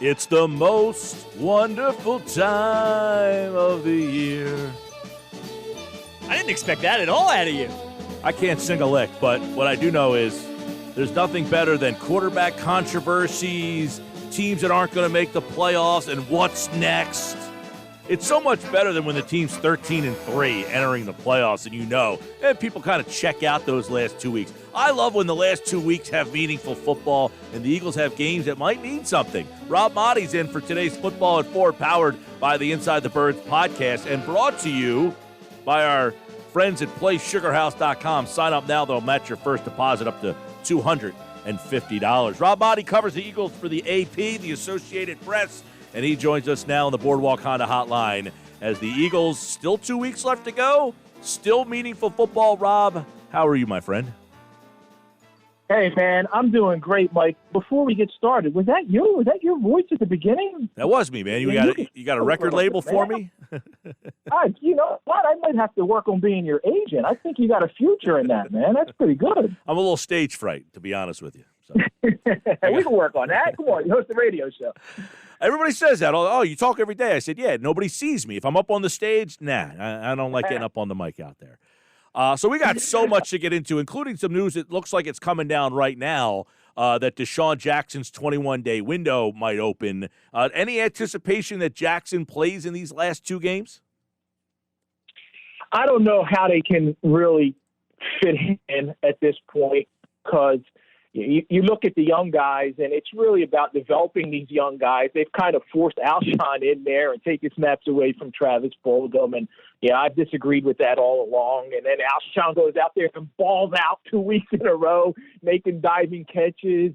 It's the most wonderful time of the year. I didn't expect that at all out of you. I can't sing a lick, but what I do know is there's nothing better than quarterback controversies, teams that aren't going to make the playoffs, and what's next. It's so much better than when the team's 13-3 entering the playoffs, and people kind of check out those last 2 weeks. I love when the last 2 weeks have meaningful football and the Eagles have games that might mean something. Rob Maaddi's in for today's Football at 4, powered by the Inside the Birds podcast and brought to you by our friends at PlaySugarHouse.com. Sign up now. They'll match your first deposit up to $250. Rob Maaddi covers the Eagles for the AP, the Associated Press, and he joins us now on the Boardwalk Honda Hotline as the Eagles, still 2 weeks left to go, still meaningful football. Rob, how are you, my friend? Hey, man, I'm doing great, Mike. Before we get started, was that you? Was that your voice at the beginning? That was me, man. You got a record label for me? You know what? I might have to work on being your agent. I think you got a future in that, man. That's pretty good. I'm a little stage fright, to be honest with you. So. We can work on that. Come on, you host a radio show. Everybody says that. Oh, you talk every day. I said, yeah, nobody sees me. If I'm up on the stage, I don't like getting up on the mic out there. So we got so much to get into, including some news that looks like it's coming down right now that Desean Jackson's 21-day window might open. Any anticipation that Jackson plays in these last two games? I don't know how they can really fit in at this point because you look at the young guys, and it's really about developing these young guys. They've kind of forced Alshon in there and taken snaps away from Travis Fulgham. And, I've disagreed with that all along. And then Alshon goes out there and balls out 2 weeks in a row, making diving catches,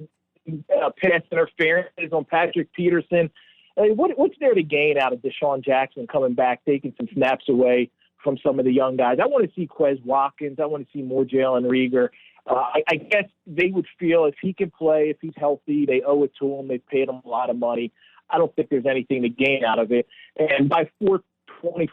pass interferences on Patrick Pederson. I mean, what's there to gain out of Desean Jackson coming back, taking some snaps away from some of the young guys? I want to see Quez Watkins. I want to see more Jalen Reagor. I guess they would feel if he can play, if he's healthy, they owe it to him. They've paid him a lot of money. I don't think there's anything to gain out of it. And by 4:25,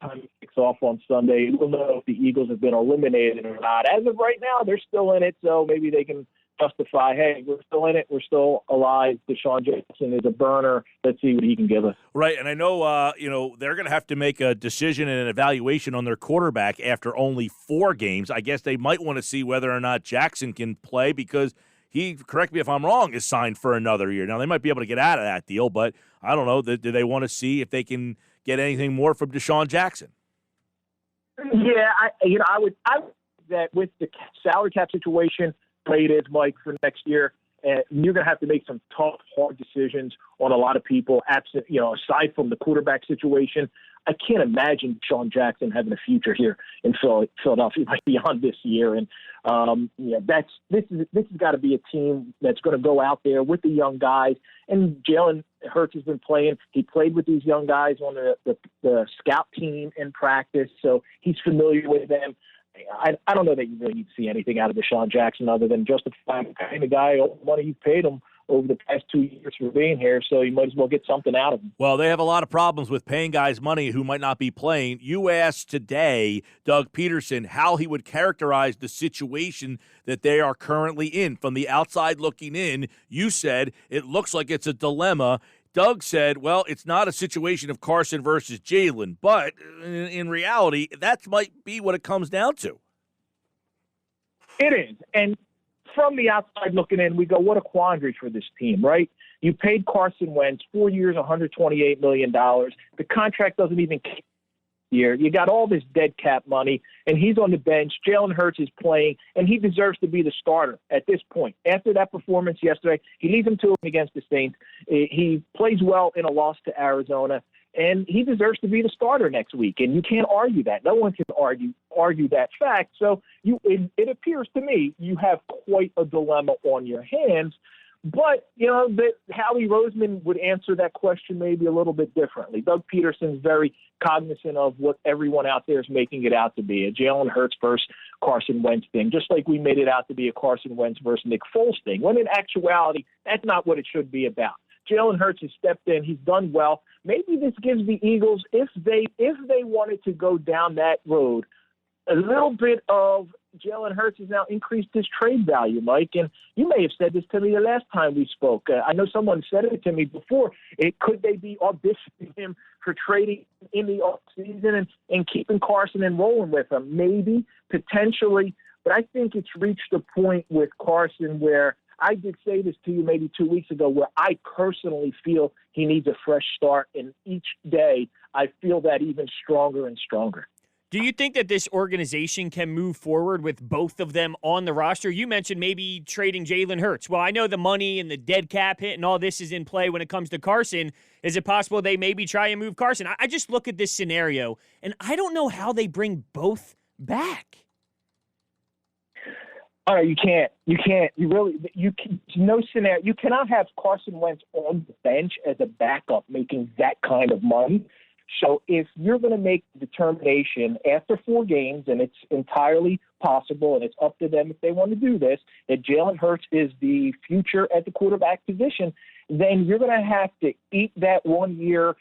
time he kicks off on Sunday, we'll know if the Eagles have been eliminated or not. As of right now, they're still in it, so maybe they can justify, hey, we're still in it, we're still alive. Desean Jackson is a burner. Let's see what he can give us. Right, and I know, they're going to have to make a decision and an evaluation on their quarterback after only 4 games. I guess they might want to see whether or not Jackson can play because he, correct me if I'm wrong, is signed for another year. Now, they might be able to get out of that deal, but I don't know. Do they want to see if they can get anything more from Desean Jackson? Yeah, I would that with the salary cap situation played is, Mike, for next year, and you're going to have to make some tough, hard decisions on a lot of people. Absent, aside from the quarterback situation, I can't imagine Sean Jackson having a future here in Philadelphia beyond this year. And this has got to be a team that's going to go out there with the young guys. And Jalen Hurts has been playing. He played with these young guys on the scout team in practice, so he's familiar with them. I don't know that you really need to see anything out of Desean Jackson other than justifying paying the guy all the money you've paid him over the past 2 years for being here, so you might as well get something out of him. Well, they have a lot of problems with paying guys money who might not be playing. You asked today Doug Pederson how he would characterize the situation that they are currently in. From the outside looking in, you said it looks like it's a dilemma. Doug said, well, it's not a situation of Carson versus Jalen, but in reality, that might be what it comes down to. It is. And from the outside looking in, we go, what a quandary for this team, right? You paid Carson Wentz 4 years, $128 million. The contract doesn't even kick year. You got all this dead cap money, and he's on the bench. Jalen Hurts is playing, and he deserves to be the starter at this point. After that performance yesterday, he leads them to him against the Saints. He plays well in a loss to Arizona, and he deserves to be the starter next week. And you can't argue that. No one can argue that fact. So it appears to me you have quite a dilemma on your hands. But, that Howie Roseman would answer that question maybe a little bit differently. Doug Pederson's very cognizant of what everyone out there is making it out to be, a Jalen Hurts versus Carson Wentz thing, just like we made it out to be a Carson Wentz versus Nick Foles thing, when in actuality, that's not what it should be about. Jalen Hurts has stepped in. He's done well. Maybe this gives the Eagles, if they wanted to go down that road, a little bit of Jalen Hurts has now increased his trade value, Mike. And you may have said this to me the last time we spoke. I know someone said it to me before. Could they be auditioning him for trading in the offseason and keeping Carson and rolling with him? Maybe, potentially. But I think it's reached a point with Carson where I did say this to you maybe 2 weeks ago, where I personally feel he needs a fresh start. And each day I feel that even stronger and stronger. Do you think that this organization can move forward with both of them on the roster? You mentioned maybe trading Jalen Hurts. Well, I know the money and the dead cap hit and all this is in play when it comes to Carson. Is it possible they maybe try and move Carson? I just look at this scenario, and I don't know how they bring both back. Oh, you can't. No scenario. You cannot have Carson Wentz on the bench as a backup making that kind of money. So if you're going to make the determination after 4 games, and it's entirely possible, and it's up to them if they want to do this, that Jalen Hurts is the future at the quarterback position, then you're going to have to eat that 1 year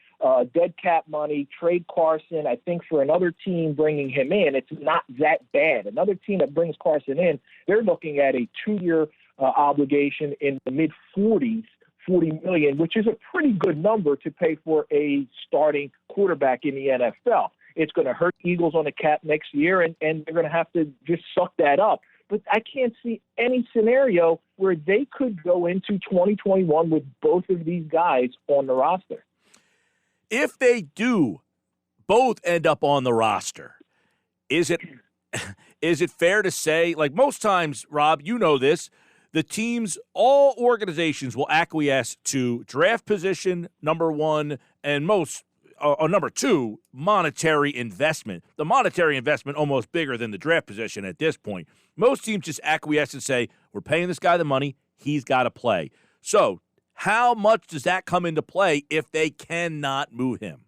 dead cap money, trade Carson. I think for another team bringing him in, it's not that bad. Another team that brings Carson in, they're looking at a 2-year obligation in the mid-40s. $40 million, which is a pretty good number to pay for a starting quarterback in the NFL. It's going to hurt Eagles on the cap next year, and they're going to have to just suck that up. But I can't see any scenario where they could go into 2021 with both of these guys on the roster. If they do both end up on the roster, is it fair to say, like most times, Rob, you know this, the teams, all organizations will acquiesce to draft position, number 1, and number 2, monetary investment. The monetary investment almost bigger than the draft position at this point. Most teams just acquiesce and say, we're paying this guy the money, he's got to play. So how much does that come into play if they cannot move him?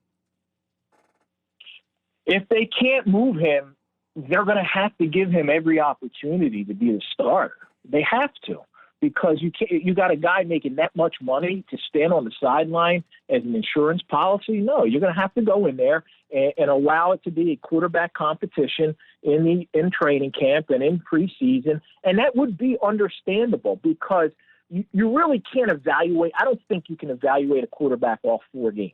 If they can't move him, they're going to have to give him every opportunity to be the starter. They have to, because you got a guy making that much money to stand on the sideline as an insurance policy. No, you're going to have to go in there and allow it to be a quarterback competition in training camp and in preseason. And that would be understandable, because you really can't evaluate. I don't think you can evaluate a quarterback off 4 games.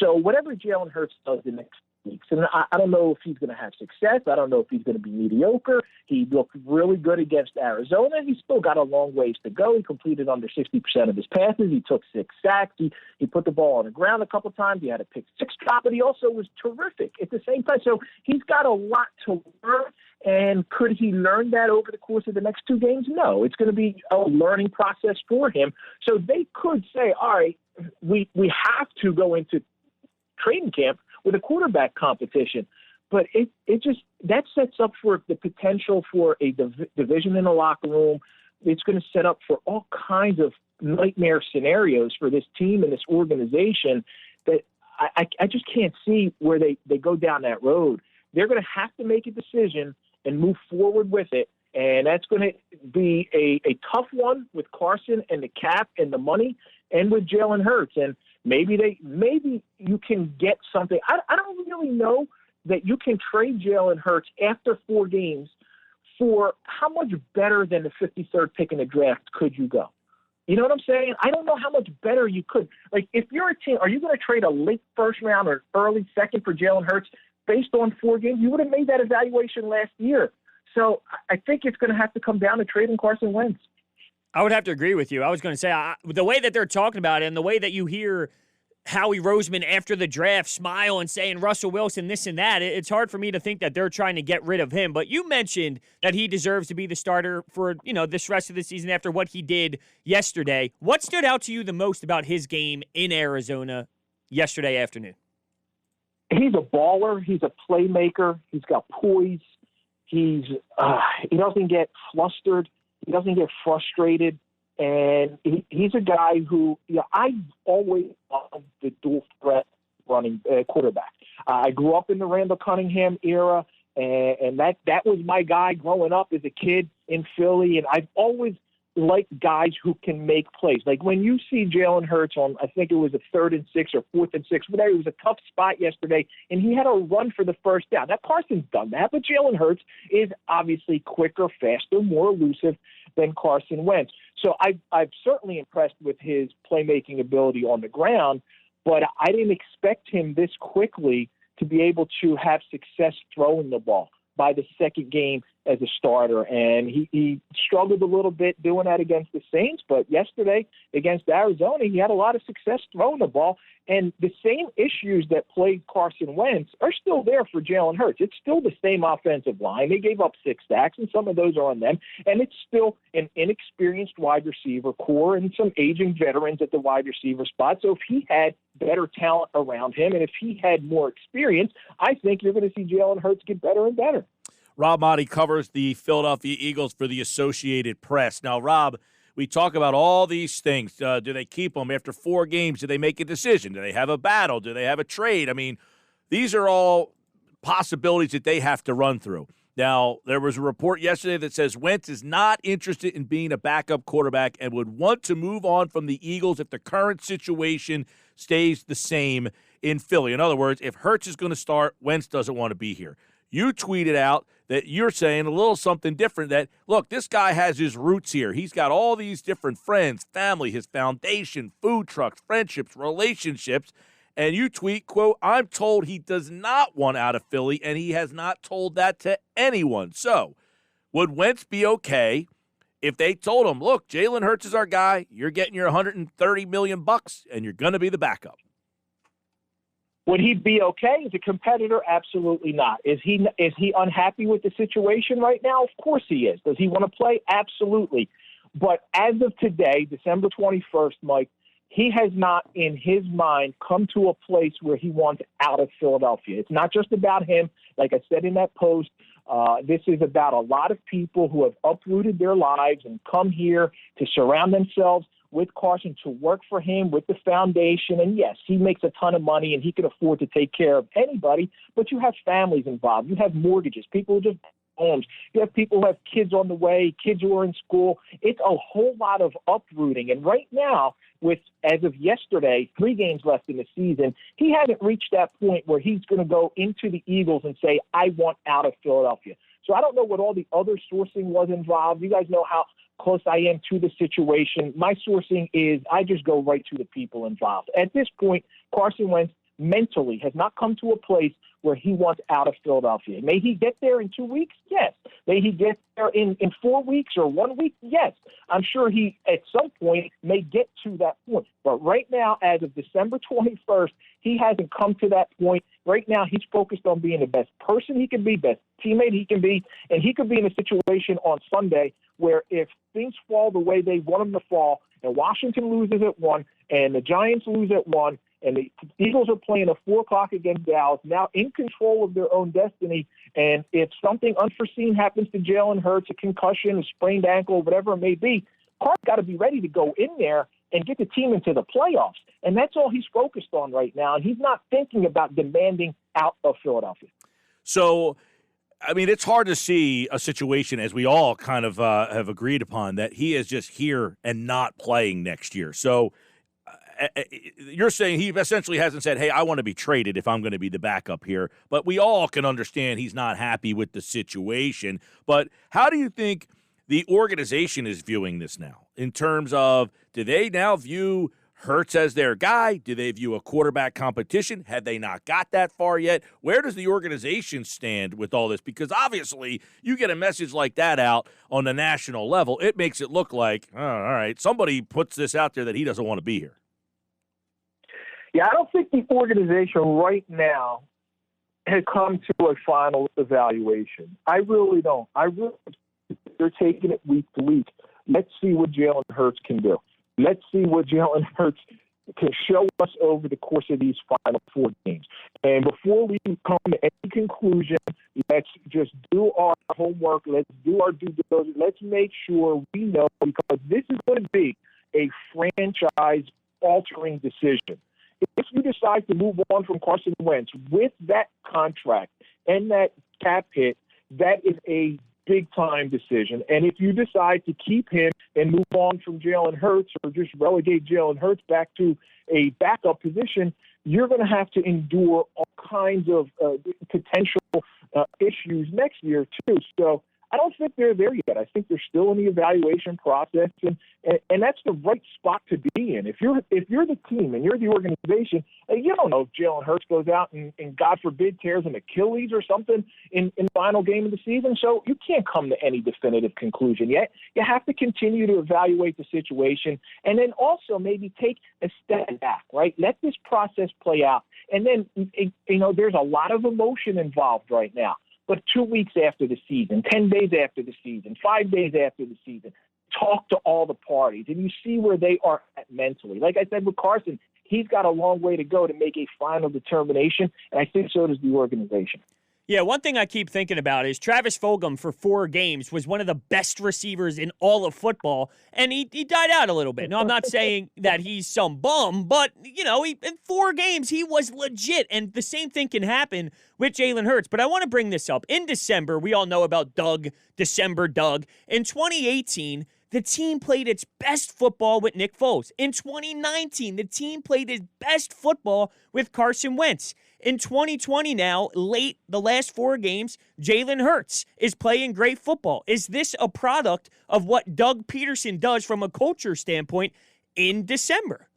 So whatever Jalen Hurts does the next weeks, and I don't know if he's going to have success. I don't know if he's going to be mediocre. He looked really good against Arizona. He's still got a long ways to go. He completed under 60% of his passes. He took 6 sacks. He put the ball on the ground a couple times. He had a pick 6 drop, but he also was terrific at the same time. So he's got a lot to learn. And could he learn that over the course of the next 2 games? No, it's going to be a learning process for him. So they could say, all right, we have to go into training camp with a quarterback competition. But it just, that sets up for the potential for a division in the locker room. It's going to set up for all kinds of nightmare scenarios for this team and this organization that I just can't see where they go down that road. They're going to have to make a decision and move forward with it. And that's going to be a tough one with Carson and the cap and the money, and with Jalen Hurts. And maybe you can get something. I don't really know that you can trade Jalen Hurts after 4 games for how much better than the 53rd pick in the draft could you go? You know what I'm saying? I don't know how much better you could. Like, if you're a team, are you going to trade a late first round or early second for Jalen Hurts based on 4 games? You would have made that evaluation last year. So I think it's going to have to come down to trading Carson Wentz. I would have to agree with you. I was going to say, the way that they're talking about it and the way that you hear Howie Roseman after the draft smile and saying Russell Wilson, this and that, it's hard for me to think that they're trying to get rid of him. But you mentioned that he deserves to be the starter for, this rest of the season after what he did yesterday. What stood out to you the most about his game in Arizona yesterday afternoon? He's a baller. He's a playmaker. He's got poise. He doesn't get flustered. He doesn't get frustrated. And he's a guy who, I always loved the dual threat running quarterback. I grew up in the Randall Cunningham era, and that was my guy growing up as a kid in Philly. And I've always like guys who can make plays. Like when you see Jalen Hurts on, I think it was a 3rd and 6 or 4th and 6, whatever, it was a tough spot yesterday, and he had a run for the first down. Now, Carson's done that, but Jalen Hurts is obviously quicker, faster, more elusive than Carson Wentz. So I've certainly impressed with his playmaking ability on the ground, but I didn't expect him this quickly to be able to have success throwing the ball by the second game as a starter. And he struggled a little bit doing that against the Saints, but yesterday against Arizona, he had a lot of success throwing the ball. And the same issues that plagued Carson Wentz are still there for Jalen Hurts. It's still the same offensive line. They gave up 6 sacks, and some of those are on them. And it's still an inexperienced wide receiver core and some aging veterans at the wide receiver spot. So if he had better talent around him and if he had more experience, I think you're going to see Jalen Hurts get better and better. Rob Maaddi covers the Philadelphia Eagles for the Associated Press. Now, Rob, we talk about all these things. Do they keep them after 4 games? Do they make a decision? Do they have a battle? Do they have a trade? I mean, these are all possibilities that they have to run through. Now, there was a report yesterday that says Wentz is not interested in being a backup quarterback and would want to move on from the Eagles if the current situation stays the same in Philly. In other words, if Hurts is going to start, Wentz doesn't want to be here. You tweeted out that you're saying a little something different, that, look, this guy has his roots here. He's got all these different friends, family, his foundation, food trucks, friendships, relationships. And you tweet, quote, I'm told he does not want out of Philly, and he has not told that to anyone. So would Wentz be okay if they told him, look, Jalen Hurts is our guy, you're getting your $130 million, and you're going to be the backup? Would he be okay as a competitor? Absolutely not. Is he unhappy with the situation right now? Of course he is. Does he want to play? Absolutely. But as of today, December 21st, Mike, he has not, in his mind, come to a place where he wants out of Philadelphia. It's not just about him. Like I said in that post, this is about a lot of people who have uprooted their lives and come here to surround themselves with Carson, to work for him with the foundation. And yes, he makes a ton of money and he can afford to take care of anybody, but you have families involved. You have mortgages, people who just homes. You have people who have kids on the way, kids who are in school. It's a whole lot of uprooting. And right now, with, as of yesterday, 3 games left in the season, he hasn't reached that point where he's going to go into the Eagles and say, I want out of Philadelphia. So I don't know what all the other sourcing was involved. You guys know how close I am to the situation. My sourcing is I just go right to the people involved. At this point, Carson Wentz mentally has not come to a place where he wants out of Philadelphia. May he get there in 2 weeks? Yes. May he get there in 4 weeks or 1 week? Yes. I'm sure he, at some point, may get to that point. But right now, as of December 21st, he hasn't come to that point. Right now, he's focused on being the best person he can be, best teammate he can be, and he could be in a situation on Sunday where if things fall the way they want them to fall, and Washington loses at 1, and the Giants lose at 1, and the Eagles are playing at 4 o'clock against Dallas, now in control of their own destiny. And if something unforeseen happens to Jalen Hurts, a concussion, a sprained ankle, whatever it may be, Carr's got to be ready to go in there and get the team into the playoffs. And that's all he's focused on right now. And he's not thinking about demanding out of Philadelphia. So, I mean, it's hard to see a situation, as we all kind of have agreed upon, that he is just here and not playing next year. So you're saying he essentially hasn't said, hey, I want to be traded if I'm going to be the backup here. But we all can understand he's not happy with the situation. But how do you think the organization is viewing this now in terms of, do they now view Hurts as their guy? Do they view a quarterback competition? Have they not got that far yet? Where does the organization stand with all this? Because obviously you get a message like that out on the national level, it makes it look like, oh, all right, somebody puts this out there that he doesn't want to be here. Yeah, I don't think the organization right now has come to a final evaluation. I really don't. They're taking it week to week. Let's see what Jalen Hurts can do. Let's see what Jalen Hurts can show us over the course of these final 4 games. And before we come to any conclusion, let's just do our homework. Let's do our due diligence. Let's make sure we know, because this is going to be a franchise-altering decision. If you decide to move on from Carson Wentz with that contract and that cap hit, that is a big-time decision. And if you decide to keep him and move on from Jalen Hurts or just relegate Jalen Hurts back to a backup position, you're going to have to endure all kinds of potential issues next year, too. So I don't think they're there yet. I think they're still in the evaluation process, and that's the right spot to be in. If you're the team and you're the organization, you don't know if Jalen Hurts goes out and God forbid tears an Achilles or something in the final game of the season. So you can't come to any definitive conclusion yet. You have to continue to evaluate the situation, and then also maybe take a step back. Right, let this process play out, and then there's a lot of emotion involved right now. But 2 weeks after the season, 10 days after the season, 5 days after the season, talk to all the parties, and you see where they are at mentally. Like I said with Carson, he's got a long way to go to make a final determination, and I think so does the organization. Yeah, one thing I keep thinking about is Travis Fulgham for 4 games was one of the best receivers in all of football, and he died out a little bit. Now, I'm not saying that he's some bum, but, in 4 games, he was legit, and the same thing can happen with Jalen Hurts. But I want to bring this up. In December, we all know about December Doug. In 2018, the team played its best football with Nick Foles. In 2019, the team played its best football with Carson Wentz. In 2020 now, the last 4 games, Jalen Hurts is playing great football. Is this a product of what Doug Pederson does from a culture standpoint in December?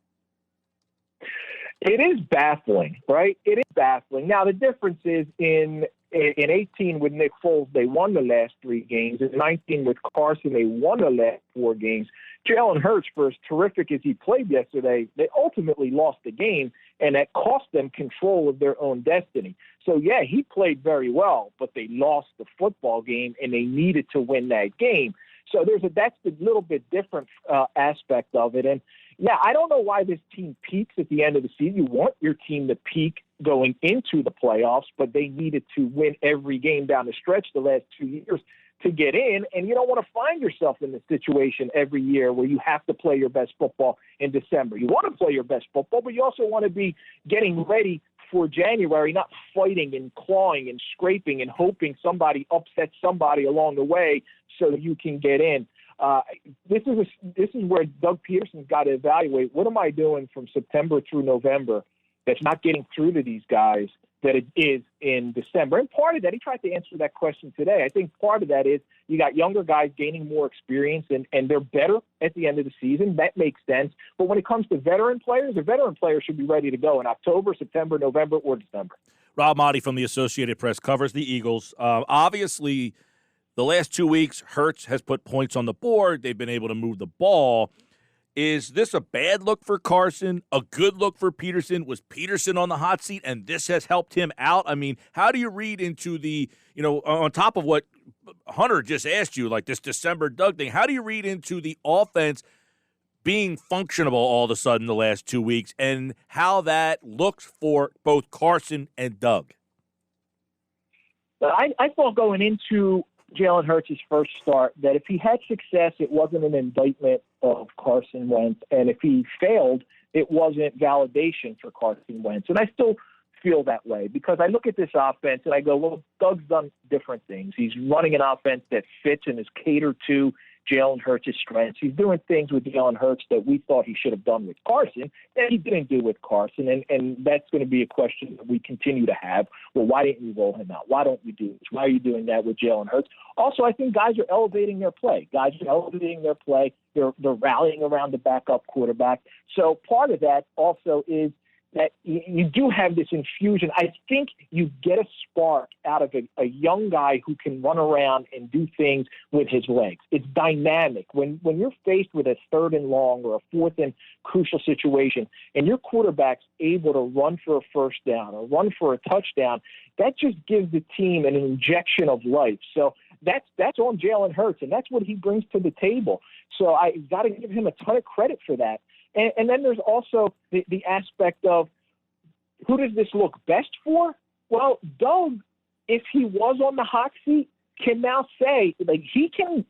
It is baffling, right? It is baffling. Now, the difference is in 18 with Nick Foles, they won the last 3 games. In 19 with Carson, they won the last 4 games. Jalen Hurts, for as terrific as he played yesterday, they ultimately lost the game, and that cost them control of their own destiny. So, yeah, he played very well, but they lost the football game, and they needed to win that game. So that's the little bit different aspect of it. And, yeah, I don't know why this team peaks at the end of the season. You want your team to peak going into the playoffs, but they needed to win every game down the stretch the last 2 years to get in, and you don't want to find yourself in this situation every year where you have to play your best football in December. You want to play your best football, but you also want to be getting ready for January, not fighting and clawing and scraping and hoping somebody upsets somebody along the way so that you can get in. This is where Doug Peterson's got to evaluate, what am I doing from September through November that's not getting through to these guys that it is in December. And part of that, he tried to answer that question today. I think part of that is you got younger guys gaining more experience, and they're better at the end of the season. That makes sense. But when it comes to veteran players, the veteran players should be ready to go in October, September, November, or December. Rob Maaddi from the Associated Press covers the Eagles. Obviously, the last 2 weeks, Hurts has put points on the board. They've been able to move the ball. Is this a bad look for Carson, a good look for Pederson? Was Pederson on the hot seat, and this has helped him out? I mean, how do you read into the, on top of what Hunter just asked you, like this December Doug thing, how do you read into the offense being functional all of a sudden the last 2 weeks and how that looks for both Carson and Doug? I thought going into Jalen Hurts' first start that if he had success, it wasn't an indictment of Carson Wentz, and if he failed, it wasn't validation for Carson Wentz. And I still feel that way because I look at this offense and I go, well, Doug's done different things. He's running an offense that fits and is catered to Jalen Hurts' strengths. He's doing things with Jalen Hurts that we thought he should have done with Carson that he didn't do with Carson, and that's going to be a question that we continue to have. Well, why didn't you roll him out? Why don't you do this? Why are you doing that with Jalen Hurts? Also, I think guys are elevating their play. They're rallying around the backup quarterback. So part of that also is that you do have this infusion. I think you get a spark out of a young guy who can run around and do things with his legs. It's dynamic. When you're faced with a 3rd and long or a 4th and crucial situation and your quarterback's able to run for a first down or run for a touchdown, that just gives the team an injection of life. So that's on Jalen Hurts, and that's what he brings to the table. So I got to give him a ton of credit for that. And then there's also the aspect of who does this look best for? Well, Doug, if he was on the hot seat, can now say, like, he can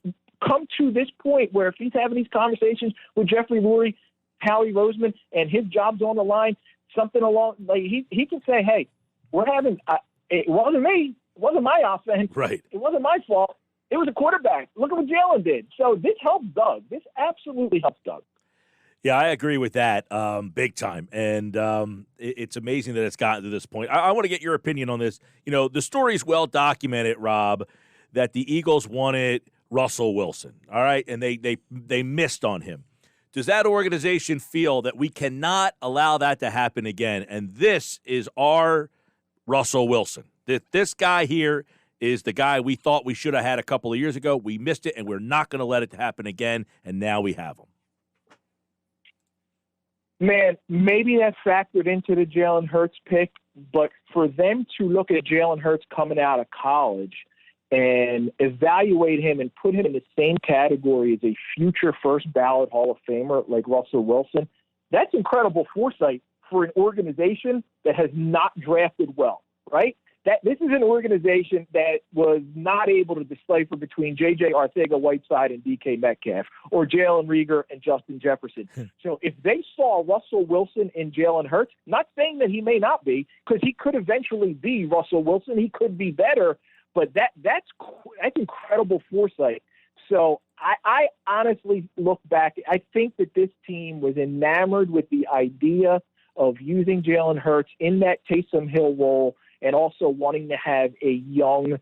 come to this point where if he's having these conversations with Jeffrey Lurie, Howie Roseman, and his job's on the line, something along, like he can say, hey, we're having it wasn't me. It wasn't my offense. Right. It wasn't my fault. It was a quarterback. Look at what Jalen did. So this helps Doug. This absolutely helps Doug. Yeah, I agree with that big time. And it's amazing that it's gotten to this point. I want to get your opinion on this. You know, the story's well documented, Rob, that the Eagles wanted Russell Wilson, all right, and they missed on him. Does that organization feel that we cannot allow that to happen again? And this is our Russell Wilson. This guy here is the guy we thought we should have had a couple of years ago. We missed it, and we're not going to let it happen again, and now we have him. Man, maybe that factored into the Jalen Hurts pick, but for them to look at Jalen Hurts coming out of college and evaluate him and put him in the same category as a future first ballot Hall of Famer like Russell Wilson, that's incredible foresight for an organization that has not drafted well, right? This is an organization that was not able to decipher between J.J. Arcega-Whiteside and D.K. Metcalf or Jalen Reagor and Justin Jefferson. So if they saw Russell Wilson in Jalen Hurts, not saying that he may not be, because he could eventually be Russell Wilson, he could be better, but that's incredible foresight. So I honestly look back. I think that this team was enamored with the idea of using Jalen Hurts in that Taysom Hill role and also wanting to have a young,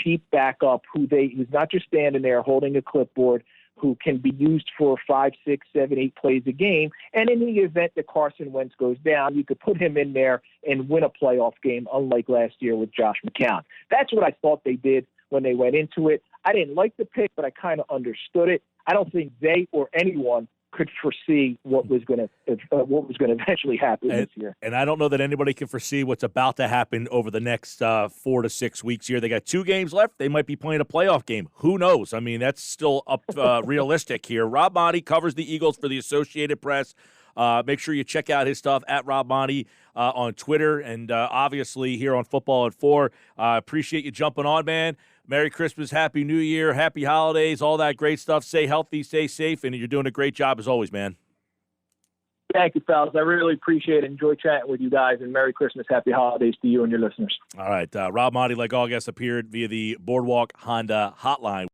cheap backup who's not just standing there holding a clipboard, who can be used for 5, 6, 7, 8 plays a game. And in the event that Carson Wentz goes down, you could put him in there and win a playoff game, unlike last year with Josh McCown. That's what I thought they did when they went into it. I didn't like the pick, but I kind of understood it. I don't think they or anyone could foresee what was going to eventually happen this year. And I don't know that anybody can foresee what's about to happen over the next 4 to 6 weeks here. They got 2 games left. They might be playing a playoff game. Who knows? I mean, that's still up realistic here. Rob Maaddi covers the Eagles for the Associated Press. Make sure you check out his stuff at Rob Maaddi on Twitter and obviously here on Football at 4. Appreciate you jumping on, man. Merry Christmas, Happy New Year, Happy Holidays, all that great stuff. Stay healthy, stay safe, and you're doing a great job as always, man. Thank you, fellas. I really appreciate it. Enjoy chatting with you guys, and Merry Christmas, Happy Holidays to you and your listeners. All right. Rob Maaddi, like all guests, appeared via the Boardwalk Honda hotline.